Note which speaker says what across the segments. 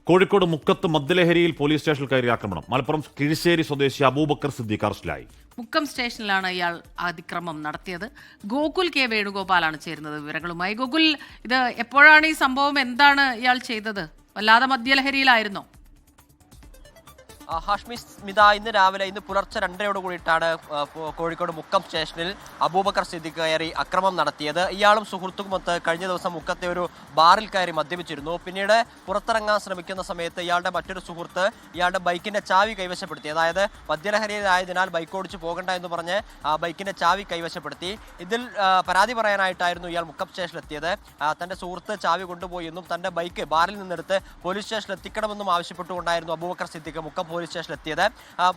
Speaker 1: കോഴിക്കോട് മുക്കത്ത് മദ്യലഹരിയിൽ പോലീസ് സ്റ്റേഷനിൽ കയറി ആക്രമണം. മലപ്പുറം കിഴിശ്ശേരി സ്വദേശി അബൂബക്കർ സിദ്ദീഖ് അറസ്റ്റിലായി.
Speaker 2: മുക്കം സ്റ്റേഷനിലാണ് ഇയാൾ അതിക്രമം നടത്തിയത്. ഗോകുൽ കെ വേണുഗോപാലാണ് ചേരുന്നത് വിവരങ്ങളുമായി. ഗോകുൽ, ഇത് എപ്പോഴാണ് ഈ സംഭവം? എന്താണ് ഇയാൾ ചെയ്തത്? വല്ലാതെ മദ്യലഹരിയിലായിരുന്നോ?
Speaker 3: ഹാഷ്മി സ്മിത, ഇന്ന് പുലർച്ചെ 2:30 കൂടിയിട്ടാണ് കോഴിക്കോട് മുക്കം സ്റ്റേഷനിൽ അബൂബക്കർ സിദ്ദീഖ് കയറി അക്രമം നടത്തിയത്. ഇയാളും സുഹൃത്തുക്കുമൊത്ത് കഴിഞ്ഞ ദിവസം മുക്കത്തെ ഒരു ബാറിൽ കയറി മദ്യപിച്ചിരുന്നു. പിന്നീട് പുറത്തിറങ്ങാൻ ശ്രമിക്കുന്ന സമയത്ത് ഇയാളുടെ മറ്റൊരു സുഹൃത്ത് ഇയാളുടെ ബൈക്കിന്റെ ചാവി കൈവശപ്പെടുത്തി. അതായത് മദ്യലഹരിയായതിനാൽ ബൈക്ക് ഓടിച്ച് പോകണ്ട എന്ന് പറഞ്ഞ് ബൈക്കിന്റെ ചാവി കൈവശപ്പെടുത്തി. ഇതിൽ പരാതി പറയാനായിട്ടായിരുന്നു ഇയാൾ മുക്കം സ്റ്റേഷനിലെത്തിയത്. തന്റെ സുഹൃത്ത് ചാവി കൊണ്ടുപോയി എന്നും തന്റെ ബൈക്ക് ബാറിൽ നിന്നെടുത്ത് പോലീസ് സ്റ്റേഷനിൽ എത്തിക്കണമെന്നും ആവശ്യപ്പെട്ടുകൊണ്ടായിരുന്നു അബൂബക്കർ സിദ്ദീഖ് മുക്കം പോലീസ് സ്റ്റേഷനിലെത്തിയത്.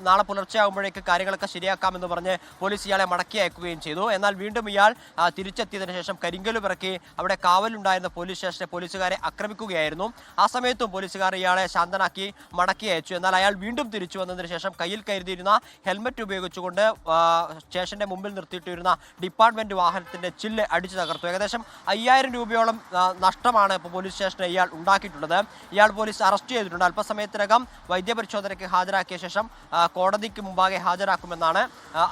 Speaker 3: നാളെ പുലർച്ചെ ആകുമ്പോഴേക്ക് കാര്യങ്ങളൊക്കെ ശരിയാക്കാമെന്ന് പറഞ്ഞ് പോലീസ് ഇയാളെ മടക്കി അയക്കുകയും ചെയ്തു. എന്നാൽ വീണ്ടും ഇയാൾ തിരിച്ചെത്തിയതിനു ശേഷം കരിങ്കല്ല് പിറക്കി അവിടെ കാവലുണ്ടായിരുന്ന പോലീസ് സ്റ്റേഷനെ പോലീസുകാരെ ആക്രമിക്കുകയായിരുന്നു. ആ സമയത്തും പോലീസുകാർ ഇയാളെ ശാന്തനാക്കി മടക്കി അയച്ചു. എന്നാൽ അയാൾ വീണ്ടും തിരിച്ചു വന്നതിന് ശേഷം കയ്യിൽ കരുതിയിരുന്ന ഹെൽമറ്റ് ഉപയോഗിച്ചുകൊണ്ട് സ്റ്റേഷന്റെ മുമ്പിൽ നിർത്തിയിട്ടിരുന്ന ഡിപ്പാർട്ട്മെന്റ് വാഹനത്തിന്റെ ചില്ല് അടിച്ചു തകർത്തു. ഏകദേശം 5000 രൂപയോളം നഷ്ടമാണ് ഇപ്പോൾ പോലീസ് സ്റ്റേഷനെ ഇയാൾ ഉണ്ടാക്കിയിട്ടുള്ളത്. ഇയാൾ പോലീസ് അറസ്റ്റ് ചെയ്തിട്ടുണ്ട്. അല്പസമയത്തിനകം വൈദ്യപരിശോധനയ്ക്ക് ഹാജരാക്കിയ ശേഷം കോടതിക്ക് മുമ്പാകെ ഹാജരാക്കുമെന്നാണ്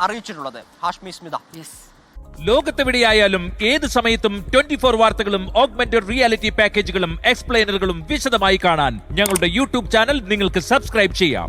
Speaker 3: അറിയിച്ചിട്ടുള്ളത്. ഹാഷ്മി സ്മിത.
Speaker 4: ലോകത്തെവിടെയായാലും ഏത് സമയത്തും 24 വാർത്തകളും ഓഗ്മെന്റഡ് റിയാലിറ്റി പാക്കേജുകളും എക്സ്പ്ലെയിനറുകളും വിശദമായി കാണാൻ ഞങ്ങളുടെ യൂട്യൂബ് ചാനൽ നിങ്ങൾക്ക് സബ്സ്ക്രൈബ് ചെയ്യാം.